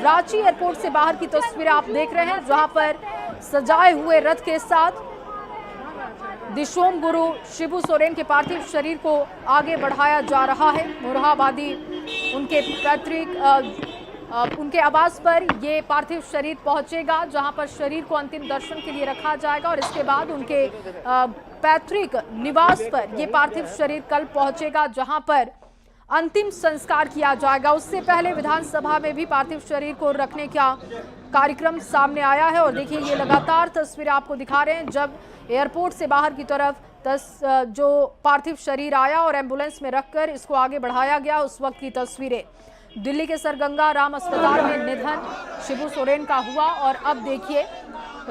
Ranchi airport से बाहर की तस्वीरें आप देख रहे हैं, जहां पर सजाए हुए रथ के साथ दिशोम गुरु शिबू सोरेन के पार्थिव शरीर को आगे बढ़ाया जा रहा है। मोरहाबादी उनके पैतृक उनके आवास पर ये पार्थिव शरीर पहुंचेगा, जहां पर शरीर को अंतिम दर्शन के लिए रखा जाएगा और इसके बाद उनके पैतृक निवास पर ये पार्थिव शरीर कल पहुंचेगा, जहां पर अंतिम संस्कार किया जाएगा। उससे पहले विधानसभा में भी पार्थिव शरीर को रखने का कार्यक्रम सामने आया है। और देखिए, ये लगातार तस्वीरें आपको दिखा रहे हैं जब एयरपोर्ट से बाहर की तरफ जो पार्थिव शरीर आया और एम्बुलेंस में रखकर इसको आगे बढ़ाया गया, उस वक्त की तस्वीरें। दिल्ली के सर गंगा राम अस्पताल में निधन शिबू सोरेन का हुआ और अब देखिए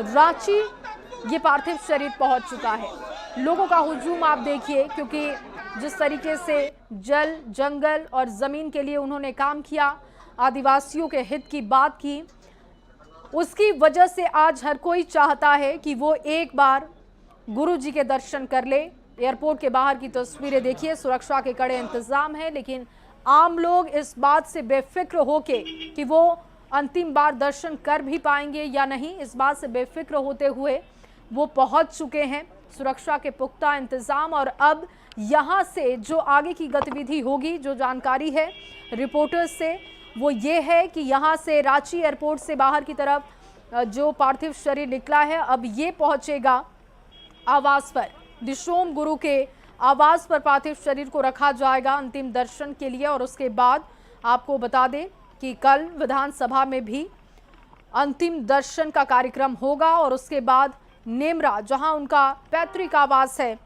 रांची ये पार्थिव शरीर पहुंच चुका है। लोगों का हुजूम आप देखिए, क्योंकि जिस तरीके से जल, जंगल और जमीन के लिए उन्होंने काम किया, आदिवासियों के हित की बात की, उसकी वजह से आज हर कोई चाहता है कि वो एक बार गुरु जी के दर्शन कर ले। एयरपोर्ट के बाहर की तस्वीरें देखिए, सुरक्षा के कड़े इंतजाम है, लेकिन आम लोग इस बात से बेफिक्र होके कि वो अंतिम बार दर्शन कर भी पाएंगे या नहीं, इस बात से बेफिक्र होते हुए वो पहुंच चुके हैं। सुरक्षा के पुख्ता इंतजाम और अब यहां से जो आगे की गतिविधि होगी, जो जानकारी है रिपोर्टर्स से, वो ये है कि यहां से रांची एयरपोर्ट से बाहर की तरफ जो पार्थिव शरीर निकला है, अब ये पहुंचेगा आवास पर। दिशोम गुरु के आवास पर पार्थिव शरीर को रखा जाएगा अंतिम दर्शन के लिए। और उसके बाद आपको बता दें कि कल विधानसभा में भी अंतिम दर्शन का कार्यक्रम होगा और उसके बाद नेमरा, जहां उनका पैतृक आवास है,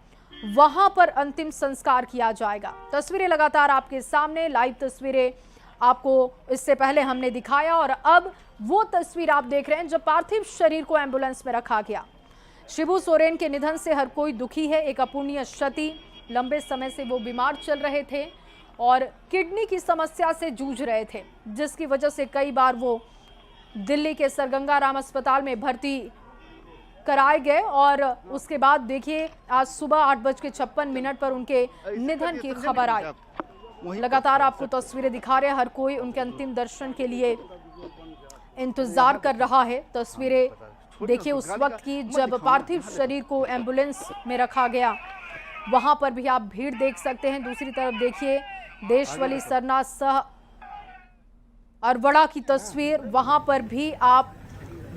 वहां पर अंतिम संस्कार किया जाएगा। तस्वीरें लगातार आपके सामने, लाइव तस्वीरें आपको इससे पहले हमने दिखाया और अब वो तस्वीर आप देख रहे हैं जब पार्थिव शरीर को एम्बुलेंस में रखा गया। शिबू सोरेन के निधन से हर कोई दुखी है, एक अपूर्णीय क्षति। लंबे समय से वो बीमार चल रहे थे और किडनी की समस्या से जूझ रहे थे, जिसकी वजह से कई बार वो दिल्ली के सर गंगा राम अस्पताल में भर्ती कराए गए और उसके बाद देखिए आज सुबह 8:56 पर उनके निधन की खबर आई। लगातार आपको तस्वीरें दिखा रहे हैं, हर कोई उनके अंतिम दर्शन के लिए इंतजार कर रहा है। तस्वीरें देखिए उस वक्त की जब पार्थिव शरीर को एम्बुलेंस में रखा गया, वहां पर भी आप भीड़ देख सकते हैं। दूसरी तरफ देखिए देशवली सरना सह अरवड़ा की तस्वीर, वहां पर भी आप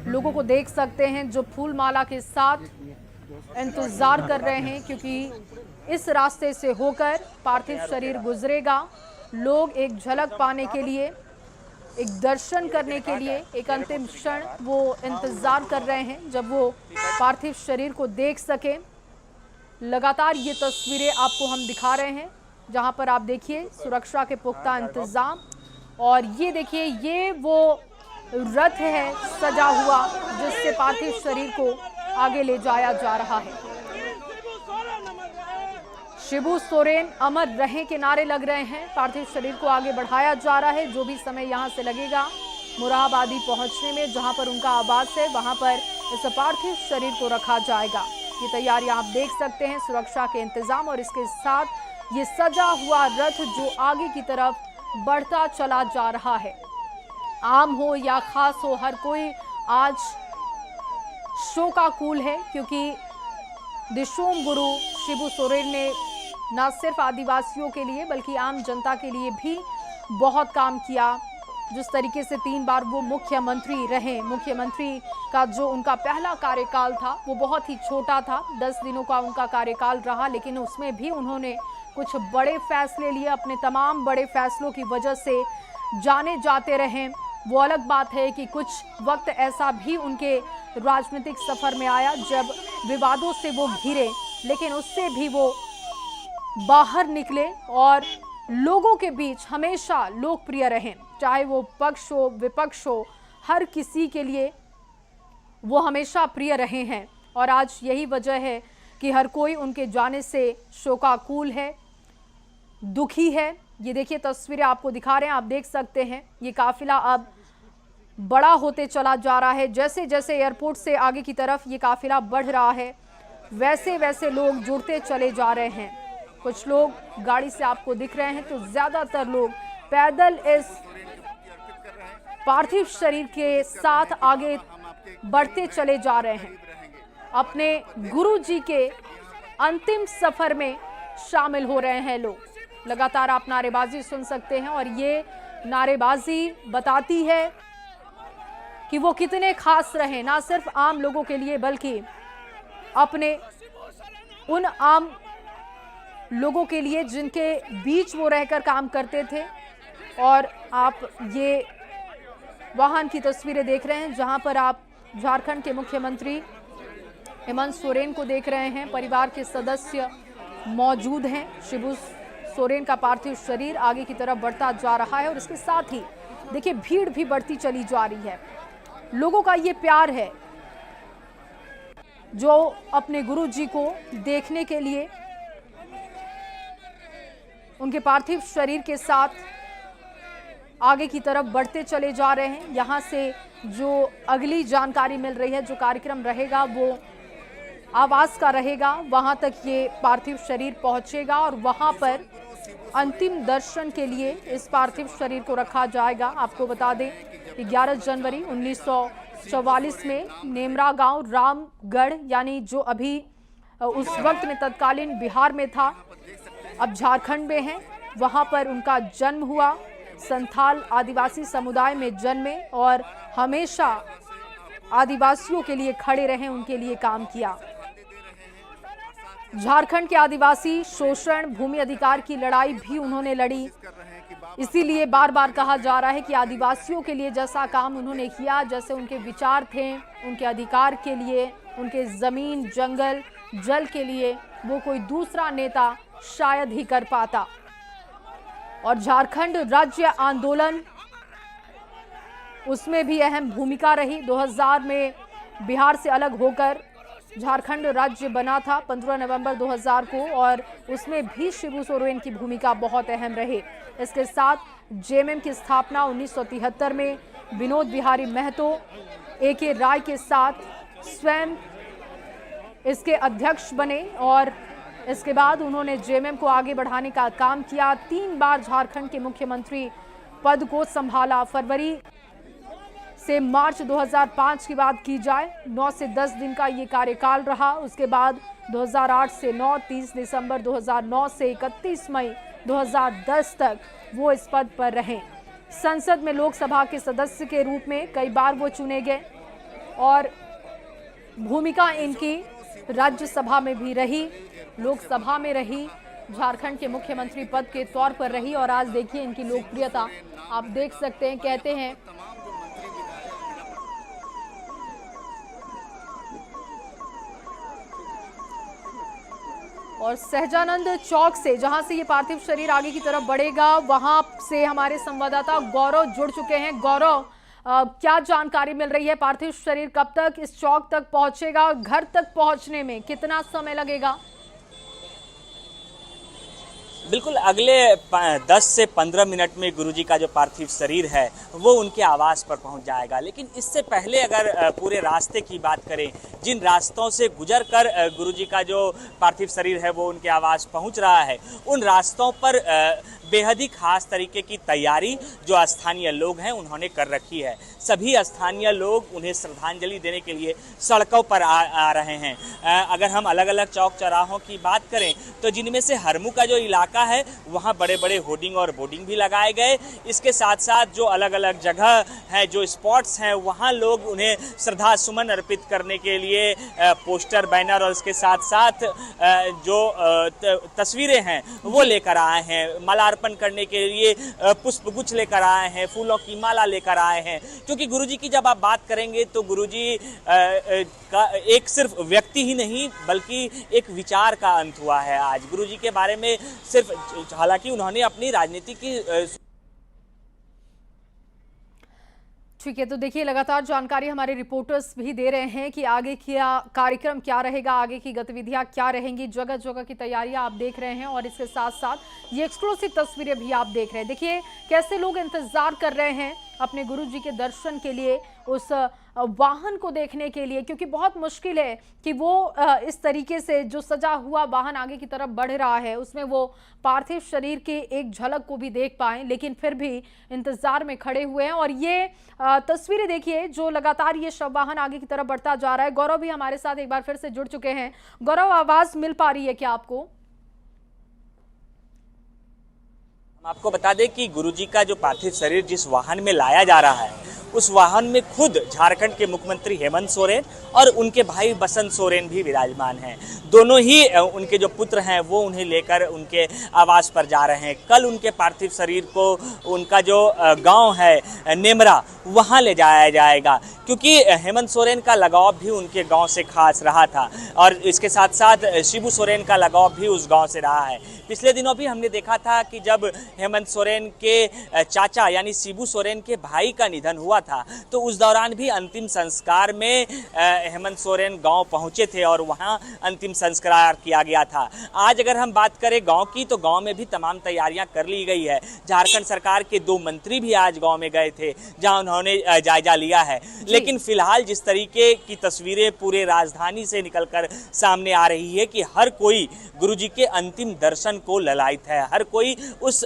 लोगों को देख सकते हैं जो फूल माला के साथ इंतजार कर रहे हैं, क्योंकि इस रास्ते से होकर पार्थिव शरीर गुजरेगा। लोग एक झलक पाने के लिए, एक दर्शन करने के लिए, एक अंतिम क्षण वो इंतजार कर रहे हैं जब वो पार्थिव शरीर को देख सकें। लगातार ये तस्वीरें आपको हम दिखा रहे हैं, जहां पर आप देखिए सुरक्षा के पुख्ता इंतजाम और ये देखिए ये वो रथ है सजा हुआ जिससे पार्थिव शरीर को आगे ले जाया जा रहा है। शिबू सोरेन अमर रहे के नारे लग रहे हैं, पार्थिव शरीर को आगे बढ़ाया जा रहा है। जो भी समय यहां से लगेगा मोरहाबादी पहुंचने में, जहां पर उनका आवास है, वहां पर इस पार्थिव शरीर को रखा जाएगा। ये तैयारियां आप देख सकते हैं, सुरक्षा के इंतजाम और इसके साथ ये सजा हुआ रथ जो आगे की तरफ बढ़ता चला जा रहा है। आम हो या खास हो, हर कोई आज शोकाकुल है, क्योंकि दिशोम गुरु शिबू सोरेन ने न सिर्फ आदिवासियों के लिए बल्कि आम जनता के लिए भी बहुत काम किया। जिस तरीके से 3 बार वो मुख्यमंत्री रहे, मुख्यमंत्री का जो उनका पहला कार्यकाल था वो बहुत ही छोटा था, 10 दिनों का उनका कार्यकाल रहा, लेकिन उसमें भी उन्होंने कुछ बड़े फैसले लिए। अपने तमाम बड़े फैसलों की वजह से जाने जाते रहे। वो अलग बात है कि कुछ वक्त ऐसा भी उनके राजनीतिक सफर में आया जब विवादों से वो घिरे, लेकिन उससे भी वो बाहर निकले और लोगों के बीच हमेशा लोकप्रिय रहे। चाहे वो पक्ष हो विपक्ष हो, हर किसी के लिए वो हमेशा प्रिय रहे हैं। और आज यही वजह है कि हर कोई उनके जाने से शोकाकुल है, दुखी है। ये देखिए तस्वीरें आपको दिखा रहे हैं, आप देख सकते हैं ये काफिला अब बड़ा होते चला जा रहा है। जैसे जैसे एयरपोर्ट से आगे की तरफ ये काफिला बढ़ रहा है, वैसे वैसे लोग जुड़ते चले जा रहे हैं। कुछ लोग गाड़ी से आपको दिख रहे हैं, तो ज्यादातर लोग पैदल इस पार्थिव शरीर के साथ आगे बढ़ते चले जा रहे हैं। अपने गुरु जी के अंतिम सफर में शामिल हो रहे हैं लोग। लगातार आप नारेबाजी सुन सकते हैं और ये नारेबाजी बताती है कि वो कितने खास रहे, ना सिर्फ आम लोगों के लिए बल्कि अपने उन आम लोगों के लिए जिनके बीच वो रहकर काम करते थे। और आप ये वाहन की तस्वीरें देख रहे हैं जहां पर आप झारखंड के मुख्यमंत्री हेमंत सोरेन को देख रहे हैं। परिवार के सदस्य मौजूद हैं। शिबू सोरेन का पार्थिव शरीर आगे की तरफ बढ़ता जा रहा है और इसके साथ ही देखिए भीड़ भी बढ़ती चली जा रही है। लोगों का ये प्यार है जो अपने गुरु जी को देखने के लिए उनके पार्थिव शरीर के साथ आगे की तरफ बढ़ते चले जा रहे हैं। यहाँ से जो अगली जानकारी मिल रही है, जो कार्यक्रम रहेगा वो आवास का रहेगा, वहां तक ये पार्थिव शरीर पहुंचेगा और वहां पर अंतिम दर्शन के लिए इस पार्थिव शरीर को रखा जाएगा। आपको बता दें कि 11 जनवरी 1944 में नेमरा गांव रामगढ़, यानी जो अभी उस वक्त में तत्कालीन बिहार में था, अब झारखंड में है, वहां पर उनका जन्म हुआ। संथाल आदिवासी समुदाय में जन्मे और हमेशा आदिवासियों के लिए खड़े रहे, उनके लिए काम किया। झारखंड के आदिवासी शोषण, भूमि अधिकार की लड़ाई भी उन्होंने लड़ी। इसीलिए बार बार कहा जा रहा है कि आदिवासियों के लिए जैसा काम उन्होंने किया, जैसे उनके विचार थे उनके अधिकार के लिए, उनके जमीन, जंगल, जल के लिए, वो कोई दूसरा नेता शायद ही कर पाता। और झारखंड राज्य आंदोलन, उसमें भी अहम भूमिका रही। 2000 में बिहार से अलग होकर झारखंड राज्य बना था 15 नवंबर 2000 को, और उसमें भी शिबू सोरेन की भूमिका बहुत अहम रही। इसके साथ जेएमएम की स्थापना 1973 में विनोद बिहारी महतो AK राय के साथ स्वयं इसके अध्यक्ष बने और इसके बाद उन्होंने जेएमएम को आगे बढ़ाने का काम किया। 3 बार झारखंड के मुख्यमंत्री पद को संभाला। फरवरी से मार्च 2005 की बात की जाए, 9 से 10 दिन का ये कार्यकाल रहा। उसके बाद 2008 से 9, 30 दिसंबर 2009 से 31 मई 2010 तक वो इस पद पर रहे। संसद में लोकसभा के सदस्य के रूप में कई बार वो चुने गए और भूमिका इनकी राज्यसभा में भी रही, लोकसभा में रही, झारखंड के मुख्यमंत्री पद के तौर पर रही। और आज देखिए इनकी लोकप्रियता आप देख सकते हैं। कहते हैं और सहजानंद चौक से, जहां से ये पार्थिव शरीर आगे की तरफ बढ़ेगा, वहां से हमारे संवाददाता गौरव जुड़ चुके हैं। गौरव, क्या जानकारी मिल रही है? पार्थिव शरीर कब तक इस चौक तक पहुंचेगा और घर तक पहुंचने में कितना समय लगेगा? बिल्कुल, अगले 10 से 15 मिनट में गुरुजी का जो पार्थिव शरीर है वो उनके आवास पर पहुंच जाएगा। लेकिन इससे पहले अगर पूरे रास्ते की बात करें, जिन रास्तों से गुजर कर गुरुजी का जो पार्थिव शरीर है वो उनके आवास पहुंच रहा है, उन रास्तों पर बेहद ही खास तरीके की तैयारी जो स्थानीय लोग हैं उन्होंने कर रखी है। सभी स्थानीय लोग उन्हें श्रद्धांजलि देने के लिए सड़कों पर आ रहे हैं। अगर हम अलग अलग चौक चौराहों की बात करें तो जिनमें से हरमू का जो इलाका है वहाँ बड़े बड़े होर्डिंग और बोर्डिंग भी लगाए गए। इसके साथ साथ जो अलग अलग जगह है, जो स्पॉट्स हैं, वहाँ लोग उन्हें श्रद्धा सुमन अर्पित करने के लिए पोस्टर, बैनर और इसके साथ साथ जो तस्वीरें हैं वो लेकर आए हैं। मालार्पण करने के लिए पुष्पगुच्छ लेकर आए हैं, फूलों की माला लेकर आए हैं। क्योंकि गुरुजी की जब आप बात करेंगे तो गुरुजी का एक सिर्फ व्यक्ति ही नहीं बल्कि एक विचार का अंत हुआ है आज। गुरुजी के बारे में सिर्फ, हालांकि उन्होंने अपनी राजनीति की ठीक है, तो देखिए लगातार जानकारी हमारे रिपोर्टर्स भी दे रहे हैं कि आगे क्या कार्यक्रम क्या रहेगा, आगे की गतिविधियां क्या रहेंगी। जगह जगह की तैयारियां आप देख रहे हैं और इसके साथ साथ ये एक्सक्लूसिव तस्वीरें भी आप देख रहे हैं। देखिए कैसे लोग इंतजार कर रहे हैं अपने गुरुजी के दर्शन के लिए। उस वाहन को देखने के लिए, क्योंकि बहुत मुश्किल है कि वो इस तरीके से जो सजा हुआ वाहन आगे की तरफ बढ़ रहा है उसमें वो पार्थिव शरीर के एक झलक को भी देख पाएं, लेकिन फिर भी इंतजार में खड़े हुए हैं। और ये तस्वीरें देखिए जो लगातार ये शव वाहन आगे की तरफ बढ़ता जा रहा है। गौरव भी हमारे साथ एक बार फिर से जुड़ चुके हैं। गौरव, आवाज मिल पा रही है क्या आपको? हम आपको बता दें कि गुरुजी का जो पार्थिव शरीर जिस वाहन में लाया जा रहा है उस वाहन में खुद झारखंड के मुख्यमंत्री हेमंत सोरेन और उनके भाई बसंत सोरेन भी विराजमान हैं। दोनों ही उनके जो पुत्र हैं वो उन्हें लेकर उनके आवास पर जा रहे हैं। कल उनके पार्थिव शरीर को उनका जो गांव है नेमरा वहां ले जाया जाएगा, क्योंकि हेमंत सोरेन का लगाव भी उनके गांव से खास रहा था और इसके साथ साथ शिबू सोरेन का लगाव भी उस गांव से रहा है। पिछले दिनों भी हमने देखा था कि जब हेमंत सोरेन के चाचा यानी शिबू सोरेन के भाई का निधन हुआ था तो उस दौरान भी अंतिम संस्कार में हेमंत सोरेन गांव पहुंचे थे और वहां अंतिम संस्कार किया गया था। आज अगर हम बात करें गांव की तो गांव में भी तमाम तैयारियां कर ली गई है। झारखंड सरकार के 2 मंत्री भी आज गांव में गए थे जहां उन्होंने जायजा लिया है। लेकिन फिलहाल जिस तरीके की तस्वीरें पूरे राजधानी से निकलकर सामने आ रही है कि हर कोई गुरुजी के अंतिम दर्शन को ललायत है, हर कोई उस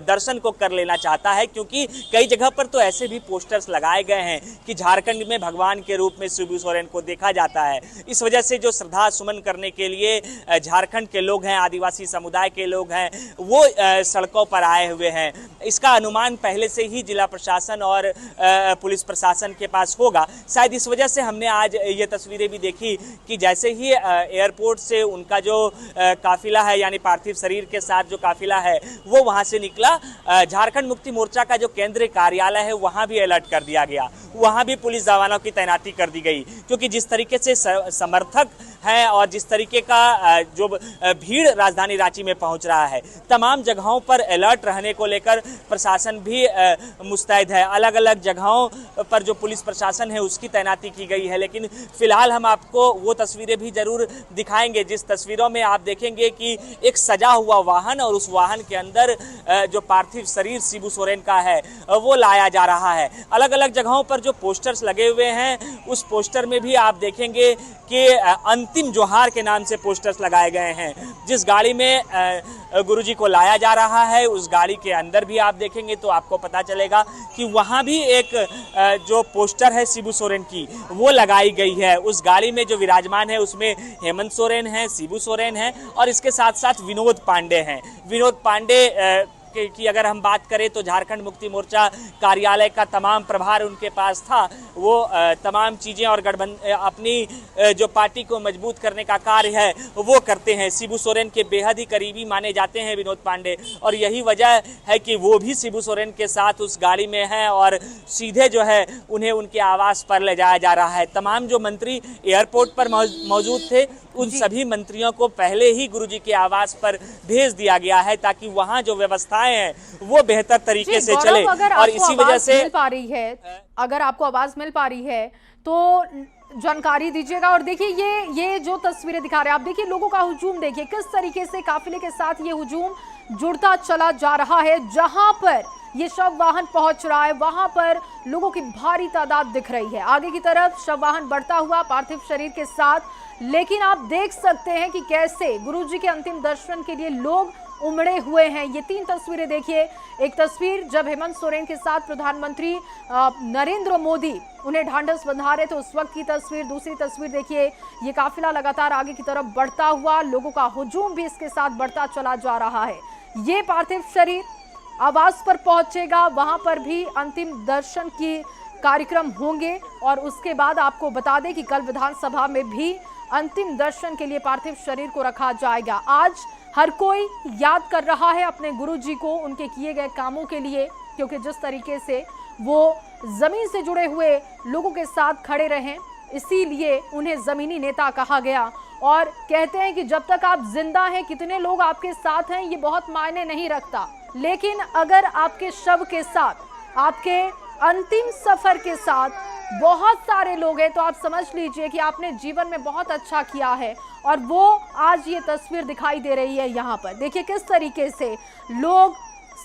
दर्शन को कर लेना चाहता है, क्योंकि कई जगह पर तो ऐसे भी पोस्टर्स लगाए गए हैं कि झारखंड में भगवान के रूप में शिबू सोरेन को देखा जाता है। इस वजह से जो श्रद्धा सुमन करने के लिए झारखंड के लोग हैं, आदिवासी समुदाय के लोग हैं, वो सड़कों पर आए हुए हैं। इसका अनुमान पहले से ही जिला प्रशासन और पुलिस प्रशासन के पास होगा। शायद इस वजह से हमने आज ये तस्वीरें भी देखी कि जैसे ही एयरपोर्ट से उनका जो काफिला है यानी पार्थिव शरीर के साथ जो काफिला है वो वहां से निकला, झारखंड मुक्ति मोर्चा का जो केंद्रीय कार्यालय है वहां भी अलर्ट कर दिया गया, वहां भी पुलिस जवानों की तैनाती कर दी गई, क्योंकि जिस तरीके से समर्थक हैं और जिस तरीके का जो भीड़ राजधानी रांची में पहुंच रहा है, तमाम जगहों पर अलर्ट रहने को लेकर प्रशासन भी मुस्तैद है। अलग अलग जगहों पर जो पुलिस प्रशासन है उसकी तैनाती की गई है। लेकिन फिलहाल हम आपको वो तस्वीरें भी जरूर दिखाएंगे जिस तस्वीरों में आप देखेंगे कि एक सजा हुआ वाहन और उस वाहन के अंदर जो पार्थिव शरीर शिबू सोरेन का है वो लाया जा रहा है। अलग अलग जगहों पर जो पोस्टर्स लगे हुए हैं उस पोस्टर में भी आप देखेंगे कि अंतिम जोहार के नाम से पोस्टर्स लगाए गए हैं। जिस गाड़ी में गुरुजी को लाया जा रहा है उस गाड़ी के अंदर भी आप देखेंगे तो आपको पता चलेगा कि वहां भी एक जो पोस्टर है शिबू सोरेन की वो लगाई गई है। उस गाड़ी में जो विराजमान है उसमें हेमंत सोरेन है, शिबू सोरेन है और इसके साथ साथ विनोद पांडे हैं। विनोद पांडे की अगर हम बात करें तो झारखंड मुक्ति मोर्चा कार्यालय का तमाम प्रभार उनके पास था, वो तमाम चीज़ें और अपनी जो पार्टी को मजबूत करने का कार्य है वो करते हैं। शिबू सोरेन के बेहद ही करीबी माने जाते हैं विनोद पांडे और यही वजह है कि वो भी शिबू सोरेन के साथ उस गाड़ी में हैं और सीधे जो है उन्हें उनके आवास पर ले जाया जा रहा है। तमाम जो मंत्री एयरपोर्ट पर मौजूद थे उन सभी मंत्रियों को पहले ही गुरुजी के आवास पर भेज दिया गया है ताकि वहां जो व्यवस्थाएं हैं वो बेहतर तरीके से चले। और इसी वजह से अगर आपको आवाज मिल पा रही है तो जानकारी दीजिएगा। और देखिए ये जो तस्वीरें दिखा रहे हैं आप, देखिए लोगों का हुजूम, देखिए किस तरीके से काफिले के साथ ये हुजूम जुड़ता चला जा रहा है। जहां पर ये शव वाहन पहुंच रहा है वहां पर लोगों की भारी तादाद दिख रही है। आगे की तरफ शव वाहन बढ़ता हुआ पार्थिव शरीर के साथ, लेकिन आप देख सकते हैं कि कैसे गुरुजी के अंतिम दर्शन के लिए लोग उमड़े हुए हैं। ये 3 तस्वीरें देखिए। एक तस्वीर जब हेमंत सोरेन के साथ प्रधानमंत्री नरेंद्र मोदी उन्हें ढांढस बंधा रहे थे उस वक्त की तस्वीर। दूसरी तस्वीर देखिए, ये काफिला लगातार आगे की तरफ बढ़ता हुआ, लोगों का हुजूम भी इसके साथ बढ़ता चला जा रहा है। ये पार्थिव शरीर आवास पर पहुंचेगा, वहां पर भी अंतिम दर्शन की कार्यक्रम होंगे और उसके बाद आपको बता दें कि कल विधानसभा में भी अंतिम दर्शन के लिए पार्थिव शरीर को रखा जाएगा। आज हर कोई याद कर रहा है अपने गुरुजी को उनके किए गए कामों के लिए, क्योंकि जिस तरीके से वो जमीन से जुड़े हुए लोगों के साथ खड़े रहे इसीलिए उन्हें जमीनी नेता कहा गया। और कहते हैं कि जब तक आप जिंदा हैं, कितने लोग आपके साथ हैं ये बहुत मायने नहीं रखता, लेकिन अगर आपके शव के साथ, आपके अंतिम सफर के साथ बहुत सारे लोग हैं तो आप समझ लीजिए कि आपने जीवन में बहुत अच्छा किया है। और वो आज ये तस्वीर दिखाई दे रही है यहाँ पर। देखिए किस तरीके से लोग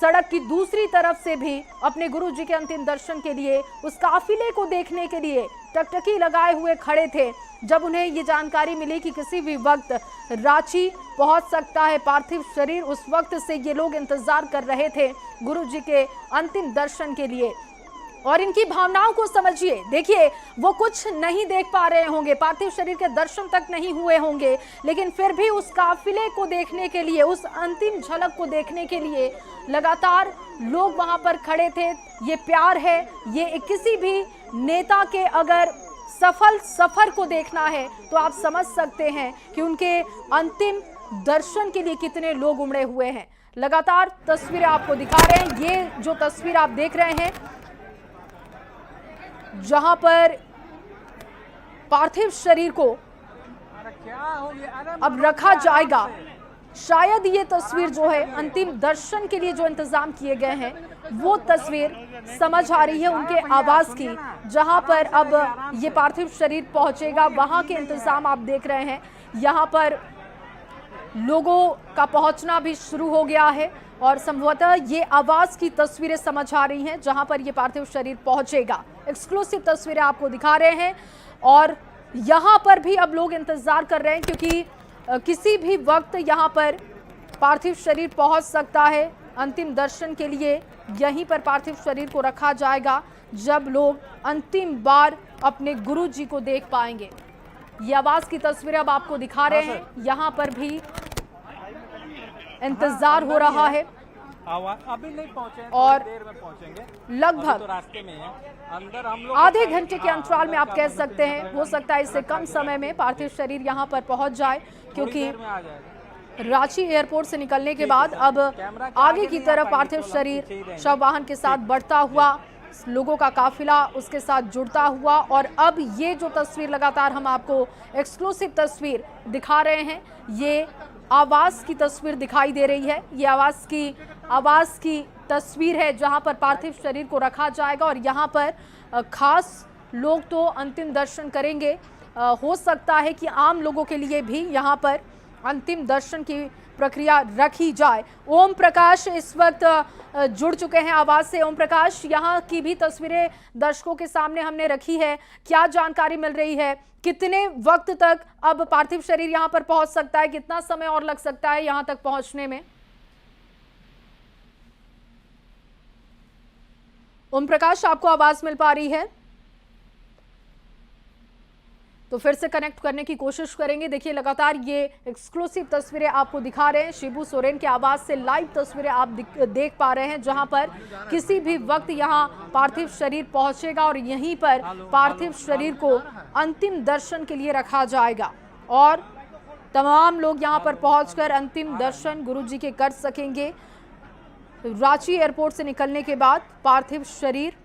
सड़क की दूसरी तरफ से भी अपने गुरुजी के अंतिम दर्शन के लिए उस काफिले को देखने के लिए टकटकी लगाए हुए खड़े थे। जब उन्हें ये जानकारी मिली कि किसी भी वक्त रांची पहुंच सकता है पार्थिव शरीर, उस वक्त से ये लोग इंतजार कर रहे थे गुरुजी के अंतिम दर्शन के लिए। और इनकी भावनाओं को समझिए, देखिए वो कुछ नहीं देख पा रहे होंगे, पार्थिव शरीर के दर्शन तक नहीं हुए होंगे, लेकिन फिर भी उस काफिले को देखने के लिए, उस अंतिम झलक को देखने के लिए लगातार लोग वहां पर खड़े थे। ये प्यार है, ये किसी भी नेता के अगर सफल सफर को देखना है तो आप समझ सकते हैं कि उनके अंतिम दर्शन के लिए कितने लोग उमड़े हुए हैं। लगातार तस्वीरें आपको दिखा रहे हैं। ये जो तस्वीर आप देख रहे हैं जहां पर पार्थिव शरीर को अब रखा जाएगा, शायद ये तस्वीर जो है अंतिम दर्शन के लिए जो इंतजाम किए गए हैं वो तस्वीर समझ आ रही है उनके आवास की, जहां पर अब ये पार्थिव शरीर पहुंचेगा वहां के इंतजाम आप देख रहे हैं। यहां पर लोगों का पहुंचना भी शुरू हो गया है और संभवतः ये आवास की तस्वीरें समझ आ रही हैं जहां पर ये पार्थिव शरीर पहुंचेगा। एक्सक्लूसिव तस्वीरें आपको दिखा रहे हैं और यहां पर भी अब लोग इंतजार कर रहे हैं क्योंकि किसी भी वक्त यहां पर पार्थिव शरीर पहुंच सकता है। अंतिम दर्शन के लिए यहीं पर पार्थिव शरीर को रखा जाएगा जब लोग अंतिम बार अपने गुरुजी को देख पाएंगे। ये आवास की तस्वीरें अब आपको दिखा रहे हैं। यहां पर भी इंतजार हो रहा है अभी नहीं पहुंचे और देर में पहुंचेंगे, लगभग तो रास्ते में है। अंदर हम लोग आधे घंटे के अंतराल में आप कह सकते हैं, हो सकता है इससे कम समय में पार्थिव शरीर यहां पर पहुंच जाए क्योंकि रांची एयरपोर्ट से निकलने के बाद अब आगे की तरफ पार्थिव शरीर शव वाहन के साथ बढ़ता हुआ, लोगों का काफिला उसके साथ जुड़ता हुआ और अब ये जो तस्वीर लगातार हम आपको एक्सक्लूसिव तस्वीर दिखा रहे हैं, ये आवास की तस्वीर दिखाई दे रही है। ये आवास की तस्वीर है जहां पर पार्थिव शरीर को रखा जाएगा और यहां पर खास लोग तो अंतिम दर्शन करेंगे। हो सकता है कि आम लोगों के लिए भी यहां पर अंतिम दर्शन की प्रक्रिया रखी जाए। ओम प्रकाश इस वक्त जुड़ चुके हैं आवाज से। ओम प्रकाश, यहाँ की भी तस्वीरें दर्शकों के सामने हमने रखी है, क्या जानकारी मिल रही है? कितने वक्त तक अब पार्थिव शरीर यहाँ पर पहुंच सकता है? कितना समय और लग सकता है यहाँ तक पहुंचने में? ओम प्रकाश, आपको आवाज मिल पा रही है? तो फिर से कनेक्ट करने की कोशिश करेंगे। देखिए लगातार ये एक्सक्लूसिव तस्वीरें आपको दिखा रहे हैं। शिबू सोरेन के आवास से लाइव तस्वीरें आप देख पा रहे हैं जहां पर किसी भी वक्त यहां पार्थिव शरीर पहुंचेगा और यहीं पर पार्थिव शरीर को अंतिम दर्शन के लिए रखा जाएगा और तमाम लोग यहां पर पहुंचकर अंतिम दर्शन गुरुजी के कर सकेंगे। रांची एयरपोर्ट से निकलने के बाद पार्थिव शरीर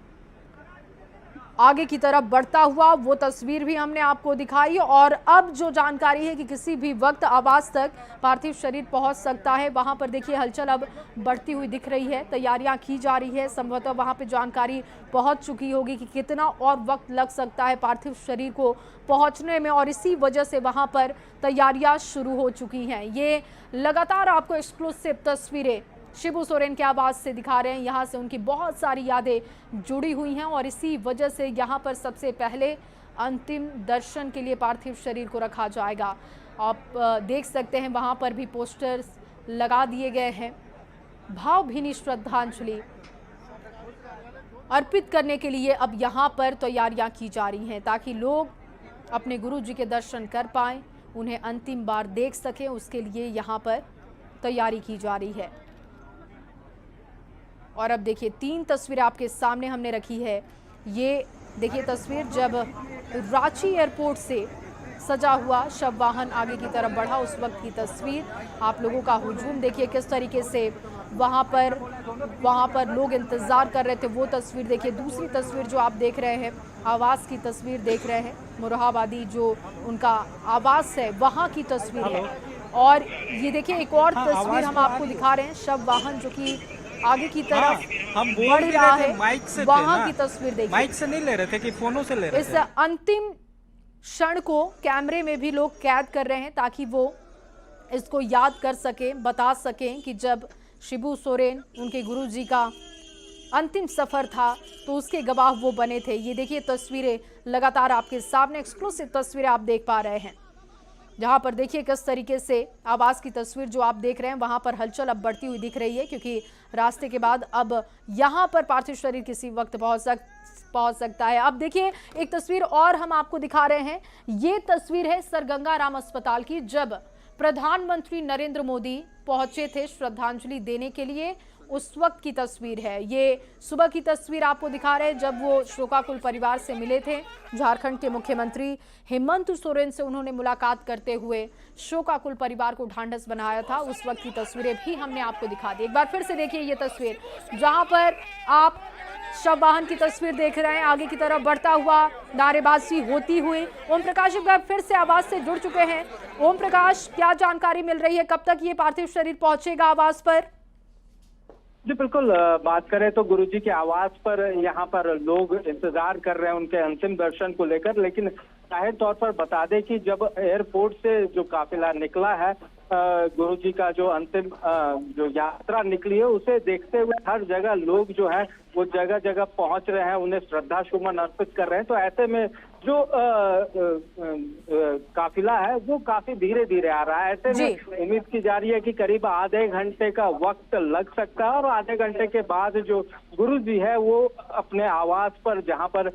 आगे की तरफ बढ़ता हुआ, वो तस्वीर भी हमने आपको दिखाई और अब जो जानकारी है कि किसी भी वक्त आवास तक पार्थिव शरीर पहुंच सकता है, वहां पर देखिए हलचल अब बढ़ती हुई दिख रही है, तैयारियां की जा रही है। संभवतः वहां पे जानकारी पहुंच चुकी होगी कि कितना और वक्त लग सकता है पार्थिव शरीर को पहुंचने में और इसी वजह से वहां पर तैयारियां शुरू हो चुकी हैं। ये लगातार आपको एक्सक्लूसिव तस्वीरें शिबू सोरेन के आवास से दिखा रहे हैं। यहाँ से उनकी बहुत सारी यादें जुड़ी हुई हैं और इसी वजह से यहाँ पर सबसे पहले अंतिम दर्शन के लिए पार्थिव शरीर को रखा जाएगा। आप देख सकते हैं वहाँ पर भी पोस्टर्स लगा दिए गए हैं। भावभीनी श्रद्धांजलि अर्पित करने के लिए अब यहाँ पर तैयारियाँ की जा रही हैं ताकि लोग अपने गुरु जी के दर्शन कर पाएँ, उन्हें अंतिम बार देख सकें। उसके लिए यहाँ पर तैयारी की जा रही है। और अब देखिए 3 तस्वीरें आपके सामने हमने रखी है। ये देखिए तस्वीर जब रांची एयरपोर्ट से सजा हुआ शव वाहन आगे की तरफ बढ़ा, उस वक्त की तस्वीर। आप लोगों का हुजूम देखिए किस तरीके से वहाँ पर लोग इंतज़ार कर रहे थे, वो तस्वीर देखिए। दूसरी तस्वीर जो आप देख रहे हैं, आवास की तस्वीर देख रहे हैं। मुरादाबादी जो उनका आवास है वहाँ की तस्वीर है। और ये देखिए एक और तस्वीर हम आपको दिखा रहे हैं, शव वाहन जो कि आगे की तरफ हम बढ़ रहा है, माइक से वहां की तस्वीर देखिए। माइक से नहीं ले रहे थे कि फोनों से ले रहे थे। इस अंतिम क्षण को कैमरे में भी लोग कैद कर रहे हैं ताकि वो इसको याद कर सकें, बता सकें कि जब शिबू सोरेन, उनके गुरुजी का अंतिम सफर था, तो उसके गवाह वो बने थे। ये देखिए तस्वीरें लगातार आपके सामने, एक्सक्लूसिव तस्वीरें आप देख पा रहे हैं, जहां पर देखिए किस तरीके से आवास की तस्वीर जो आप देख रहे हैं, वहां पर हलचल अब बढ़ती हुई दिख रही है, क्योंकि रास्ते के बाद अब यहां पर पार्थिव शरीर किसी वक्त पहुंच सकता है। अब देखिए एक तस्वीर और हम आपको दिखा रहे हैं। ये तस्वीर है सर गंगा राम अस्पताल की, जब प्रधानमंत्री नरेंद्र मोदी पहुंचे थे श्रद्धांजलि देने के लिए, उस वक्त की तस्वीर है। ये सुबह की तस्वीर आपको दिखा रहे हैं, जब वो शोकाकुल परिवार से मिले थे। झारखंड के मुख्यमंत्री हेमंत सोरेन से उन्होंने मुलाकात करते हुए शोकाकुल परिवार को ढांढस बनाया था। उस वक्त की तस्वीरें भी हमने आपको दिखा दी। एक बार फिर से देखिए ये तस्वीर, जहां पर आप शव वाहन की तस्वीर देख रहे हैं, आगे की तरफ बढ़ता हुआ, नारेबाजी होती हुई। ओम प्रकाश एक बार फिर से आवाज से जुड़ चुके हैं। ओम प्रकाश, क्या जानकारी मिल रही है, कब तक ये पार्थिव शरीर पहुंचेगा आवास पर? जी बिल्कुल, बात करें तो गुरुजी के आवास पर यहाँ पर लोग इंतजार कर रहे हैं उनके अंतिम दर्शन को लेकर। लेकिन जाहिर तौर पर बता दें कि जब एयरपोर्ट से जो काफिला निकला है, गुरुजी का जो अंतिम जो यात्रा निकली है, उसे देखते हुए हर जगह लोग जो है वो जगह जगह पहुंच रहे हैं, उन्हें श्रद्धा सुमन अर्पित कर रहे हैं। तो ऐसे में जो काफिला है वो काफी धीरे धीरे आ रहा है। ऐसे में उम्मीद की जा रही है कि करीब आधे घंटे का वक्त लग सकता है, और आधे घंटे के बाद जो गुरुजी है वो अपने आवास पर, जहां पर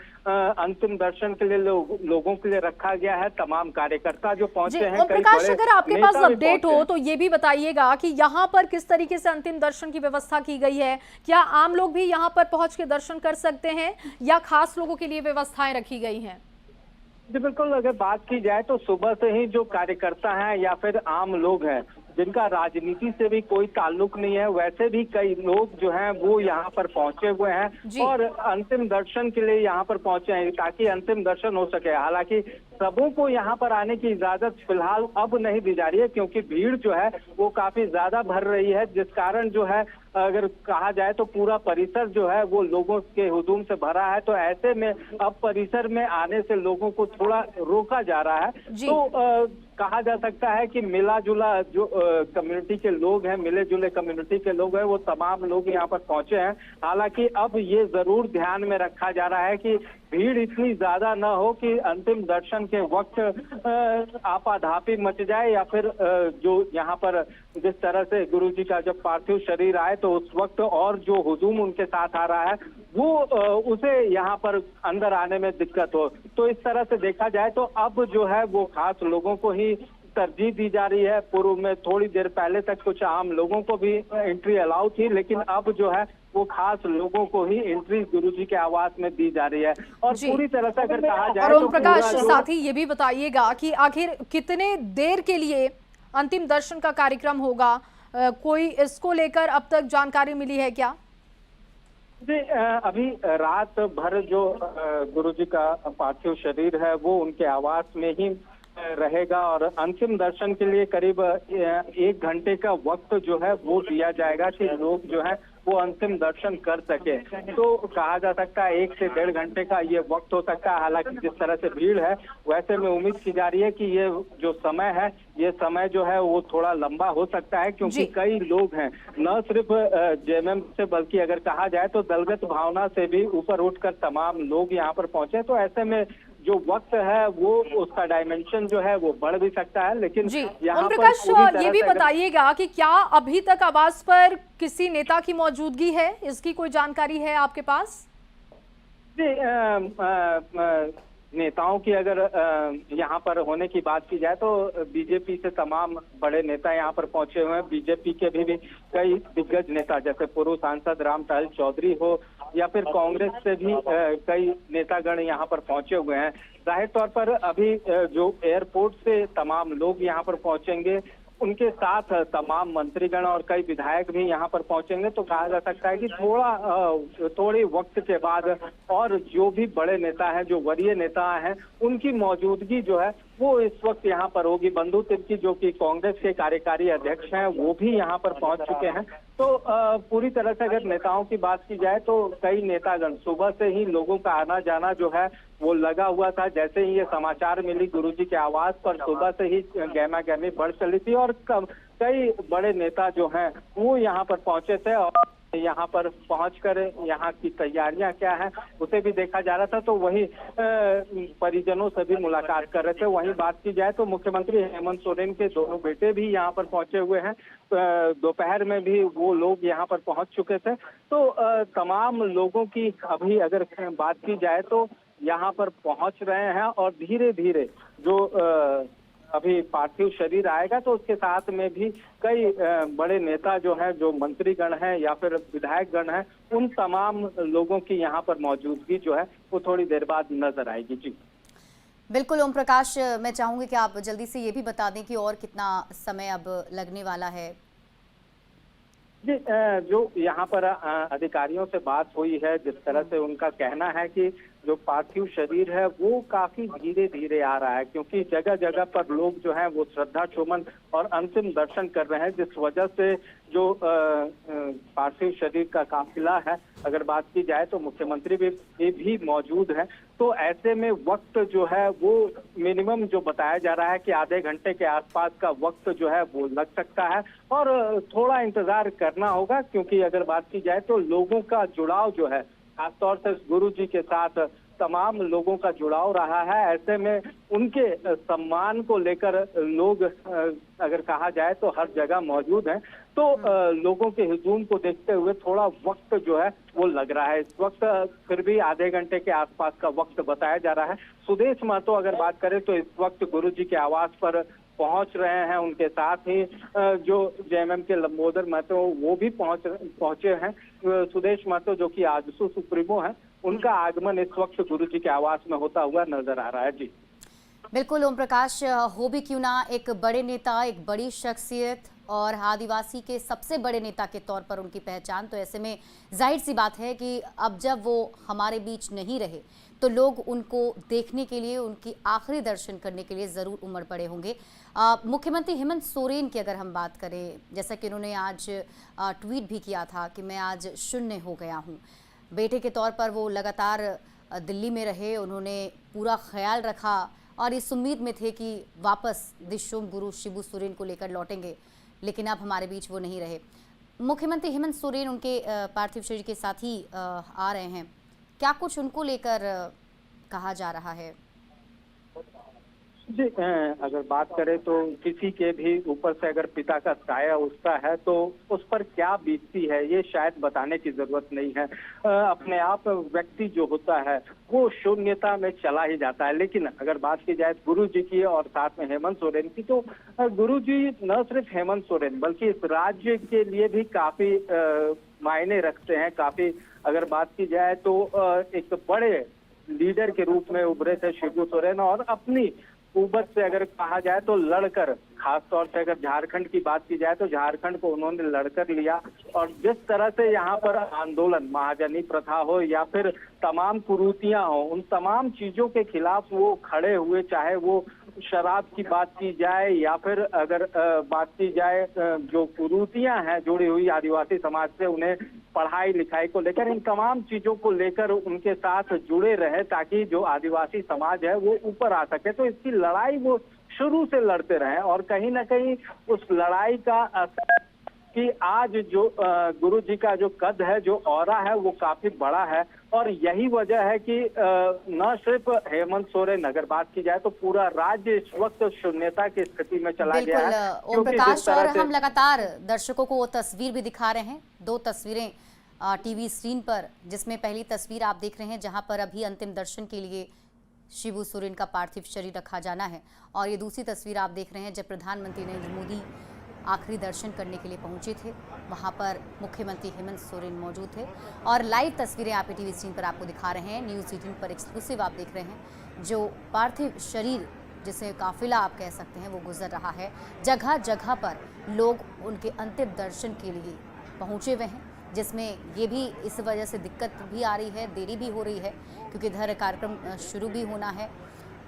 अंतिम दर्शन के लिए लोगों के लिए रखा गया है, तमाम कार्यकर्ता जो पहुंचे हैं। प्रकाश, अगर आपके पास अपडेट हो तो ये भी बताइएगा कि यहाँ पर किस तरीके से अंतिम दर्शन की व्यवस्था की गई है। क्या आम लोग भी यहाँ पर पहुंच के दर्शन कर सकते हैं, या खास लोगों के लिए व्यवस्थाएं रखी गई हैं? जी बिल्कुल, अगर बात की जाए तो सुबह से ही जो कार्यकर्ता हैं या फिर आम लोग हैं जिनका राजनीति से भी कोई ताल्लुक नहीं है, वैसे भी कई लोग जो हैं वो यहाँ पर पहुंचे हुए हैं और अंतिम दर्शन के लिए यहाँ पर पहुंचे हैं, ताकि अंतिम दर्शन हो सके। हालांकि सबों को यहाँ पर आने की इजाजत फिलहाल अब नहीं दी जा रही है, क्योंकि भीड़ जो है वो काफी ज्यादा भर रही है, जिस कारण जो है अगर कहा जाए तो पूरा परिसर जो है वो लोगों के हुजूम से भरा है। तो ऐसे में अब परिसर में आने से लोगों को थोड़ा रोका जा रहा है। तो कहा जा सकता है कि मिला जुला जो कम्युनिटी के लोग हैं, मिले जुले कम्युनिटी के लोग हैं, वो तमाम लोग यहाँ पर पहुंचे हैं। हालांकि अब ये जरूर ध्यान में रखा जा रहा है कि भीड़ इतनी ज्यादा न हो कि अंतिम दर्शन के वक्त आपाधापी मच जाए, या फिर जो यहाँ पर जिस तरह से गुरुजी का जब पार्थिव शरीर आए तो उस वक्त और जो हुजूम उनके साथ आ रहा है वो उसे यहाँ पर अंदर आने में दिक्कत हो। तो इस तरह से देखा जाए तो अब जो है वो खास लोगों को ही तरजीह दी जा रही है। पूर्व में थोड़ी देर पहले तक कुछ आम लोगों को भी एंट्री अलाउ थी, लेकिन अब जो है वो खास लोगों को ही एंट्री गुरुजी के आवास में दी जा रही है। और पूरी तरह से अगर कहा जाए और ओम प्रकाश, साथ ही ये भी बताइएगा कि आखिर कितने देर के लिए अंतिम दर्शन का कार्यक्रम होगा, कोई इसको लेकर अब तक जानकारी मिली है क्या? जी, अभी रात भर जो गुरुजी का पार्थिव शरीर है वो उनके आवास में ही रहेगा, और अंतिम दर्शन के लिए करीब 1 घंटे का वक्त जो है वो दिया जाएगा कि लोग जो है वो अंतिम दर्शन कर सके। तो कहा जा सकता है 1 से 1.5 घंटे का ये वक्त हो सकता है। हालांकि जिस तरह से भीड़ है वैसे में उम्मीद की जा रही है कि ये जो समय है, ये समय जो है वो थोड़ा लंबा हो सकता है, क्योंकि कई लोग हैं न सिर्फ जेएमएम से, बल्कि अगर कहा जाए तो दलगत भावना से भी ऊपर उठकर तमाम लोग यहाँ पर पहुंचे। तो ऐसे में जो वक्त है वो उसका डायमेंशन जो है वो बढ़ भी सकता है। लेकिन ओम प्रकाश, ये भी बताइएगा कि क्या अभी तक आवास पर किसी नेता की मौजूदगी है, इसकी कोई जानकारी है आपके पास? जी, नेताओं की अगर यहाँ पर होने की बात की जाए तो बीजेपी से तमाम बड़े नेता यहाँ पर पहुंचे हुए हैं। बीजेपी के भी कई दिग्गज नेता, जैसे पूर्व सांसद राम टहल चौधरी हो, या फिर कांग्रेस से भी कई नेतागण यहाँ पर पहुंचे हुए हैं। जाहिर तौर पर अभी जो एयरपोर्ट से तमाम लोग यहाँ पर पहुंचेंगे, उनके साथ तमाम मंत्रीगण और कई विधायक भी यहाँ पर पहुंचेंगे। तो कहा जा सकता है कि थोड़ी वक्त के बाद और जो भी बड़े नेता हैं, जो वरीय नेता हैं, उनकी मौजूदगी जो है वो इस वक्त यहाँ पर होगी। बंधु तिर्की जो कि कांग्रेस के कार्यकारी अध्यक्ष हैं वो भी यहाँ पर पहुंच चुके हैं। तो पूरी तरह से अगर नेताओं की बात की जाए तो कई नेतागण सुबह से ही लोगों का आना जाना जो है वो लगा हुआ था। जैसे ही ये समाचार मिली गुरुजी के आवास पर, सुबह से ही गहमा गहमी बढ़ चली थी, और कई बड़े नेता जो हैं वो यहाँ पर पहुंचे थे और यहाँ पर पहुंचकर यहाँ की तैयारियां क्या है उसे भी देखा जा रहा था। तो वही परिजनों से भी मुलाकात कर रहे थे। वहीं बात की जाए तो मुख्यमंत्री हेमंत सोरेन के दोनों बेटे भी यहाँ पर पहुंचे हुए हैं। दोपहर में भी वो लोग यहाँ पर पहुंच चुके थे। तो तमाम लोगों की अभी अगर बात की जाए तो यहाँ पर पहुंच रहे हैं और धीरे धीरे जो अभी पार्थिव शरीर आएगा तो उसके साथ में भी कई बड़े नेता जो हैं, जो मंत्रीगण हैं या फिर विधायकगण हैं, उन तमाम लोगों की यहाँ पर मौजूदगी जो है वो थोड़ी देर बाद नजर आएगी। जी बिल्कुल ओम प्रकाश, मैं चाहूंगी कि आप जल्दी से ये भी बता दें कि और कितना समय अब लगने वाला है। जी, जो यहाँ पर अधिकारियों से बात हुई है, जिस तरह से उनका कहना है कि जो पार्थिव शरीर है वो काफी धीरे धीरे आ रहा है, क्योंकि जगह जगह पर लोग जो हैं वो श्रद्धा सुमन और अंतिम दर्शन कर रहे हैं, जिस वजह से जो पार्थिव शरीर का काफिला है, अगर बात की जाए तो मुख्यमंत्री भी मौजूद है। तो ऐसे में वक्त जो है वो मिनिमम जो बताया जा रहा है कि आधे घंटे के आसपास का वक्त जो है वो लग सकता है और थोड़ा इंतजार करना होगा, क्योंकि अगर बात की जाए तो लोगों का जुड़ाव जो है खासतौर से गुरु जी के साथ तमाम लोगों का जुड़ाव रहा है। ऐसे में उनके सम्मान को लेकर लोग अगर कहा जाए तो हर जगह मौजूद हैं। तो लोगों के हुजूम को देखते हुए थोड़ा वक्त जो है वो लग रहा है। इस वक्त फिर भी आधे घंटे के आसपास का वक्त बताया जा रहा है। सुदेश महतो अगर बात करें तो इस वक्त गुरु जी के आवास पर पहुंच रहे हैं। उनके साथ ही जो जेएमएम के लंबोदर महतो वो भी पहुंचे हैं। सुदेश महतो जो कि आजसू सुप्रीमो है, उनका आगमन इस वक्त गुरु जी के आवास में होता हुआ नजर आ रहा है। जी बिल्कुल ओम प्रकाश, हो भी क्यों ना एक बड़े नेता, एक बड़ी शख्सियत और आदिवासी के सबसे बड़े नेता के तौर पर उनकी पहचान, तो ऐसे में जाहिर सी बात है कि अब जब वो हमारे बीच नहीं रहे तो लोग उनको देखने के लिए, उनकी आखिरी दर्शन करने के लिए ज़रूर उमड़ पड़े होंगे। मुख्यमंत्री हेमंत सोरेन की अगर हम बात करें, जैसा कि उन्होंने आज ट्वीट भी किया था कि मैं आज शून्य हो गया हूँ। बेटे के तौर पर वो लगातार दिल्ली में रहे, उन्होंने पूरा ख्याल रखा और इस उम्मीद में थे कि वापस दिशोम गुरु शिबू सोरेन को लेकर लौटेंगे, लेकिन अब हमारे बीच वो नहीं रहे। मुख्यमंत्री हेमंत सोरेन उनके पार्थिव शरीर के साथ ही आ रहे हैं, क्या कुछ उनको लेकर कहा जा रहा है? जी, अगर बात करें तो किसी के भी ऊपर से अगर पिता का साया उठता है तो उस पर क्या बीतती है ये शायद बताने की जरूरत नहीं है। अपने आप व्यक्ति जो होता है वो शून्यता में चला ही जाता है। लेकिन अगर बात की जाए गुरु जी की और साथ में हेमंत सोरेन की, तो गुरु जी न सिर्फ हेमंत सोरेन बल्कि इस राज्य के लिए भी काफी मायने रखते हैं। काफी अगर बात की जाए तो एक बड़े लीडर के रूप में उभरे थे शिबू सोरेन और अपनी कुबत से अगर कहा जाए तो लड़कर, खासतौर से अगर झारखंड की बात की जाए तो झारखंड को उन्होंने लड़कर लिया और जिस तरह से यहाँ पर आंदोलन, महाजनी प्रथा हो या फिर तमाम कुरीतियां हो, उन तमाम चीजों के खिलाफ वो खड़े हुए। चाहे वो शराब की बात की जाए या फिर अगर बात की जाए जो कुरीतियां हैं जुड़ी हुई आदिवासी समाज से, उन्हें पढ़ाई लिखाई को लेकर, इन तमाम चीजों को लेकर उनके साथ जुड़े रहे ताकि जो आदिवासी समाज है वो ऊपर आ सके। तो इसकी लड़ाई वो शुरू से लड़ते रहे और कहीं ना कहीं उस लड़ाई का असर कि आज जो गुरु जी का जो कद है, जो औरा है, वो काफी बड़ा है। और यही वजह है कि न सिर्फ हेमंत सोरेन, अगर बात की जाए तो पूरा राज्य इस वक्त शून्यता की स्थिति में चला गया है। ओम प्रकाश, और हम लगातार दर्शकों को वो तस्वीर भी दिखा रहे हैं, दो तस्वीरें टीवी स्क्रीन पर, जिसमें पहली तस्वीर आप देख रहे हैं जहां पर अभी अंतिम दर्शन के लिए शिबू सोरेन का पार्थिव शरीर रखा जाना है, और ये दूसरी तस्वीर आप देख रहे हैं जब प्रधानमंत्री नरेंद्र मोदी आखिरी दर्शन करने के लिए पहुंचे थे। वहां पर मुख्यमंत्री हेमंत सोरेन मौजूद थे और लाइव तस्वीरें आप टीवी स्क्रीन पर आपको दिखा रहे हैं। न्यूज़ 18 पर एक्सक्लूसिव आप देख रहे हैं जो पार्थिव शरीर, जिसे काफिला आप कह सकते हैं, वो गुजर रहा है। जगह जगह पर लोग उनके अंतिम दर्शन के लिए पहुंचे हुए हैं, जिसमें ये भी इस वजह से दिक्कत भी आ रही है, देरी भी हो रही है क्योंकि इधर कार्यक्रम शुरू भी होना है।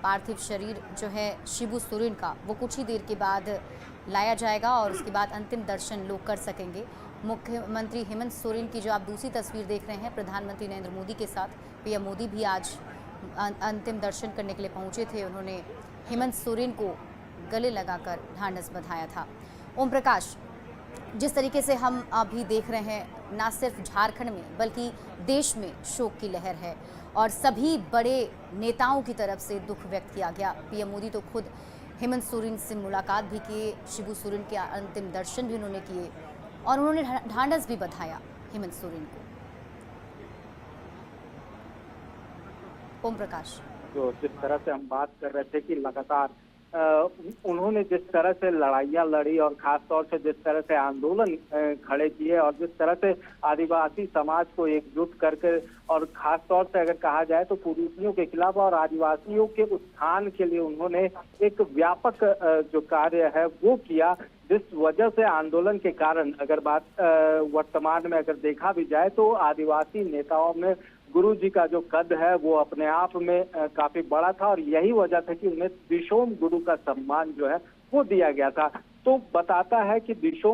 पार्थिव शरीर जो है शिबू सोरेन का, वो कुछ ही देर के बाद लाया जाएगा और उसके बाद अंतिम दर्शन लोग कर सकेंगे। मुख्यमंत्री हेमंत सोरेन की जो आप दूसरी तस्वीर देख रहे हैं प्रधानमंत्री नरेंद्र मोदी के साथ, पीएम मोदी भी आज अंतिम दर्शन करने के लिए पहुंचे थे। उन्होंने हेमंत सोरेन को गले लगाकर ढांढस बंधाया था। ओम प्रकाश, जिस तरीके से हम अभी देख रहे हैं, ना सिर्फ झारखंड में बल्कि देश में शोक की लहर है और सभी बड़े नेताओं की तरफ से दुख व्यक्त किया गया। पीएम मोदी तो खुद हेमंत सोरेन से मुलाकात भी किए, शिबू सोरेन के अंतिम दर्शन भी उन्होंने किए और उन्होंने ढांढस भी बधाया हेमंत सोरेन को। ओम प्रकाश, जो जिस तरह से हम बात कर रहे थे कि लगातार उन्होंने जिस तरह से लड़ाइयाँ लड़ी और खास तौर से जिस तरह से आंदोलन खड़े किए और जिस तरह से आदिवासी समाज को एकजुट करके और खास तौर से अगर कहा जाए तो कुरीतियों के खिलाफ और आदिवासियों के उत्थान के लिए उन्होंने एक व्यापक जो कार्य है वो किया, जिस वजह से आंदोलन के कारण अगर बात वर्तमान में अगर देखा भी जाए तो आदिवासी नेताओं में गुरु जी का जो कद है वो अपने आप में काफी बड़ा था और यही वजह था कि उन्हें दिशोम गुरु का सम्मान जो है वो दिया गया था। तो बताता है कि दिशोम